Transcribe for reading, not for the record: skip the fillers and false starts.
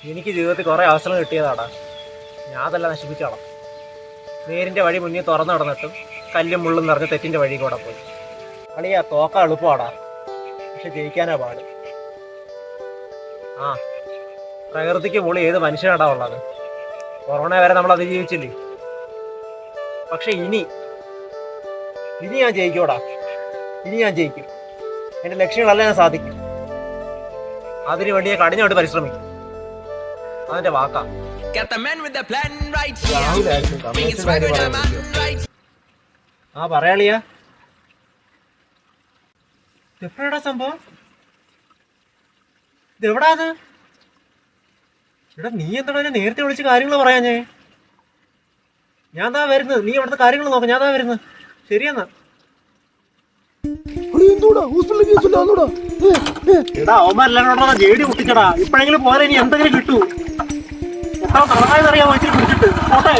എനിക്ക് ജീവിതത്തിൽ കുറേ അവസരം കിട്ടിയതാടാ, ഞാൻ അതെല്ലാം നശിപ്പിച്ചോളാം. നേരിൻ്റെ വഴി മുന്നിൽ തുറന്നു നടന്നിട്ടും കല്ലും മുള്ളും നിറഞ്ഞ തെറ്റിൻ്റെ വഴി കൂടെ പോയി. കളിയാ തോക്കാൻ എളുപ്പമാടാ, പക്ഷെ ജയിക്കാനാ പാട്. ആ പ്രകൃതിക്ക് മുകളിൽ ഏത് മനുഷ്യനാടാ ഉള്ളത്? കൊറോണ വരെ നമ്മൾ അതിജീവിച്ചില്ലേ. പക്ഷെ ഇനി ഞാൻ ജയിക്കൂടാ, ഇനി ഞാൻ ജയിക്കും. എൻ്റെ ലക്ഷ്യങ്ങളെല്ലാം ഞാൻ സാധിക്കും. അതിനു വേണ്ടി ഞാൻ കഠിനമായിട്ട് പരിശ്രമിക്കും. അതിന്റെ വാക്കാ. ആ പറയാളിയാ, എപ്പോഴാടാ സംഭവം? ഇതെവിടാ അത്? എടാ നീ എന്താ നേരത്തെ വിളിച്ച് കാര്യങ്ങൾ പറയാഞ്ഞേ? ഞാൻ താ വരുന്നത്, നീ അവിടുത്തെ കാര്യങ്ങൾ നോക്കാം. ഞാൻ താ വരുന്നത്. ശരിയെന്നാ. എടാ അവന്മാരെല്ലാം ജേടി പൊട്ടിച്ചടാ. ഇപ്പോഴെങ്കിലും പോരാ, ഇനി എന്തെങ്കിലും കിട്ടൂ. എത്ര തളകായെന്നറിയാൻ വെച്ചിട്ട് പിടിച്ചിട്ട് പോട്ടെ.